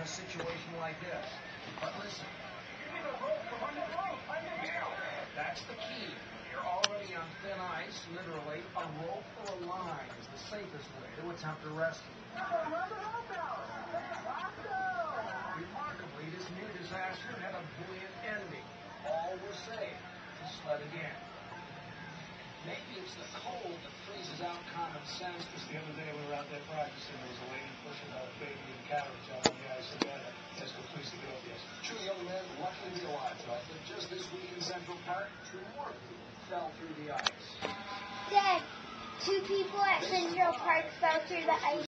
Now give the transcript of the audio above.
situation like this. But listen, that's the key. You're already on thin ice, literally. A rope or a line is the safest way to attempt a rescue. Remarkably, this new disaster had a brilliant ending. All were saved. Just let again. Maybe it's the cold that freezes out common sense. Because the other day we were out there practicing, there was a lady pushing a baby in carriage out on the ice, and then asked her please to get off the ice. Two young men lucky to be alive, but just this week in Central Park, 2 more people fell through the ice. Dad, 2 people at Central Park fell through the ice.